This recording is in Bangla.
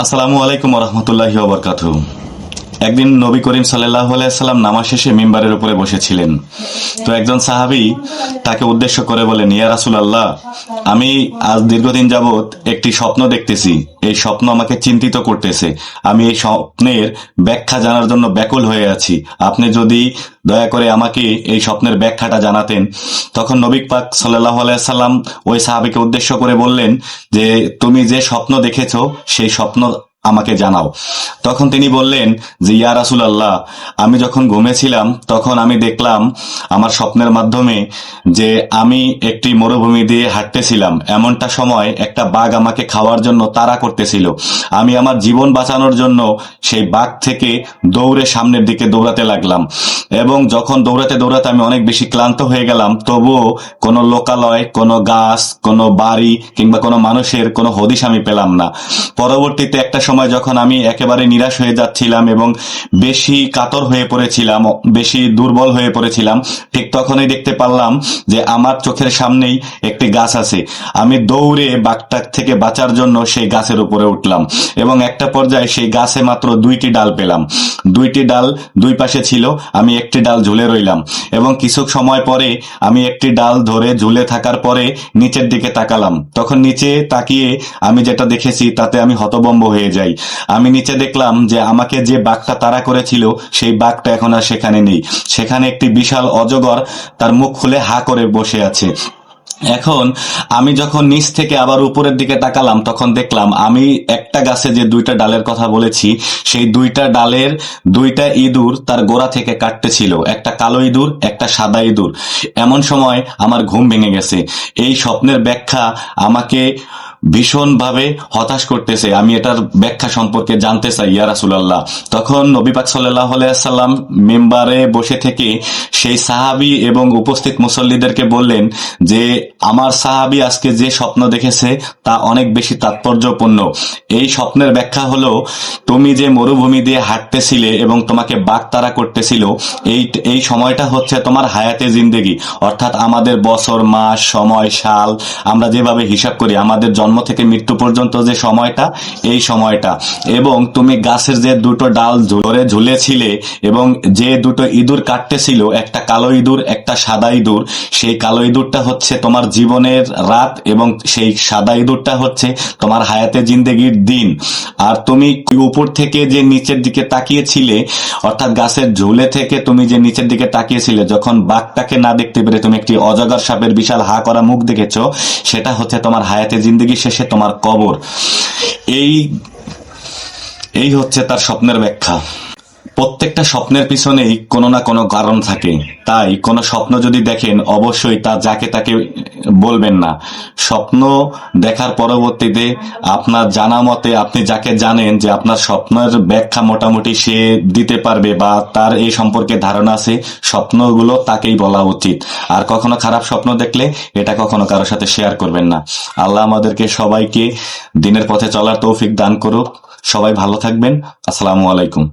আসসালামু আলাইকুম রহমতুল্লাহি ওয়া বারাকাতুহু। একদিন নবী করিম সাল্লাল্লাহু আলাইহি সাল্লাম নামাজ শেষে মিম্বারের উপরে বসেছিলেন। তো একজন সাহাবী তাকে উদ্দেশ্য করে বলেন, ইয়া রাসূলুল্লাহ, আমি আজ দীর্ঘদিন যাবত একটি স্বপ্ন দেখতেছি। এই স্বপ্ন আমাকে চিন্তিত করতেছে। আমি এই স্বপ্নের ব্যাখ্যা জানার জন্য ব্যাকুল হয়ে আছি। আপনি যদি দয়া করে আমাকে এই স্বপ্নের ব্যাখ্যাটা জানাতেন। তখন নবী পাক সাল্লাল্লাহু আলাইহি সাল্লাম ওই সাহাবীকে উদ্দেশ্য করে বললেন যে, তুমি যে স্বপ্ন দেখেছো সেই স্বপ্ন আমাকে জানাও। তখন তিনি বললেন যে, ইয়া রাসূলুল্লাহ, আমি যখন ঘুমেছিলাম তখন আমি দেখলাম আমার স্বপ্নের মাধ্যমে যে আমি একটি মরুভূমি দিয়ে হাঁটতেছিলাম। এমনটা সময় একটা বাঘ আমাকে খাওয়ার জন্য তাড়া করতেছিল। আমি আমার জীবন বাঁচানোর জন্য সেই বাঘ থেকে দৌড়ে সামনের দিকে দৌড়াতে লাগলাম, এবং যখন দৌড়াতে দৌড়াতে আমি অনেক বেশি ক্লান্ত হয়ে গেলাম, তবুও কোনো লোকালয়, কোনো গাছ, কোনো বাড়ি কিংবা কোনো মানুষের কোনো হদিশ আমি পেলাম না। পরবর্তীতে একটা সময় যখন আমি একেবারে নিরাশ হয়ে যাচ্ছিলাম এবং বেশি কাতর হয়ে পড়েছিলাম, বেশি দুর্বল হয়ে পড়েছিলাম, ঠিক তখনই দেখতে পারলাম যে আমার চোখের সামনেই একটি গাছ আছে। আমি দৌড়ে বাঘটা থেকে বাঁচার জন্য সেই গাছের উপরে উঠলাম, এবং একটা পর্যায়ে সেই গাছে মাত্র দুইটি ডাল পেলাম। দুইটি ডাল দুই পাশে ছিল, আমি একটি ডাল ঝুলে রইলাম, এবং কিছু সময় পরে আমি একটি ডাল ধরে ঝুলে থাকার পরে নিচের দিকে তাকালাম। তখন নিচে তাকিয়ে আমি যেটা দেখেছি তাতে আমি হতভম্ব হয়ে যাই। আমি নিচে দেখলাম যে আমাকে যে বাঘটা তাড়া করেছিল সেই বাঘটা এখন আর সেখানে নেই। সেখানে একটি বিশাল অজগর তার মুখ খুলে হা করে বসে আছে। এখন আমি যখন নিচ থেকে আবার উপরের দিকে তাকালাম, তখন দেখলাম আমি একটা গাছে যে দুইটা ডালের কথা বলেছি সেই দুইটা ডালের দুইটা ইঁদুর তার গোড়া থেকে কাটতেছিল, একটা কালো ইঁদুর, একটা সাদা ইঁদুর। এমন সময় আমার ঘুম ভেঙে গেছে। এই স্বপ্নের ব্যাখ্যা আমাকে ভীষণভাবে হতাশ করতেছে। আমি এটার ব্যাখ্যা সম্পর্কে জানতে চাই ইয়া রাসূলুল্লাহ। তখন নবী পাক সাল্লাল্লাহু আলাইহি সাল্লাম মিম্বারে বসে থেকে সেই সাহাবী এবং উপস্থিত মুসল্লিদেরকে বললেন যে, আমার সাহাবী আজকে যে স্বপ্ন দেখেছে তা অনেক বেশি তাৎপর্যপূর্ণ। এই স্বপ্নের ব্যাখ্যা হলো, তুমি যে মরুভূমি দিয়ে হাঁটতেছিলে এবং তোমাকে বাঘ তাড়া করতেছিল, এই সময়টা হচ্ছে তোমার হায়াতে জিন্দেগি, অর্থাৎ আমাদের বছর, মাস, সময়, সাল আমরা যেভাবে হিসাব করি, আমাদের জন্ম থেকে মৃত্যু পর্যন্ত যে সময়টা, এই সময়টা। এবং তুমি গাছের যে দুটো ডাল ধরে ঝুলেছিলে এবং যে দুটো ইঁদুর কাটতেছিল, একটা কালো ইঁদুর, একটা সাদা ইঁদুর, সেই কালো ইঁদুরটা হচ্ছে তোমার জীবনের রাত এবং সেই সাদা ইঁদুরটা হচ্ছে তোমার হায়াতে জিন্দেগির দিন। আর তুমি উপর থেকে যে নিচের দিকে তাকিয়েছিলে, অর্থাৎ গাছের ঝুলে থেকে তুমি যে নিচের দিকে তাকিয়েছিলে, যখন বাঘটাকে না দেখতে পেরে তুমি একটি অজগর সাপের বিশাল হা করা মুখ দেখেছো, সেটা হচ্ছে তোমার হায়াতে জিন্দেগি শেষে তোমার কবর। এই এই হচ্ছে তার স্বপ্নের ব্যাখ্যা। প্রত্যেকটা স্বপ্নের পিছনেই কোনো না কোনো কারণ থাকে। তাই কোনো স্বপ্ন যদি দেখেন, অবশ্যই তা যাকে তাকে বলবেন না। স্বপ্ন দেখার পরবর্তীতে আপনার জানা মতে আপনি যাকে জানেন যে আপনার স্বপ্নের ব্যাখ্যা মোটামুটি সে দিতে পারবে বা তার এই সম্পর্কে ধারণা আছে, স্বপ্নগুলো তাকেই বলা উচিত। আর কখনো খারাপ স্বপ্ন দেখলে এটা কখনো কারোর সাথে শেয়ার করবেন না। আল্লাহ আমাদেরকে সবাইকে দিনের পথে চলার তৌফিক দান করুক। সবাই ভালো থাকবেন। আসসালামু আলাইকুম।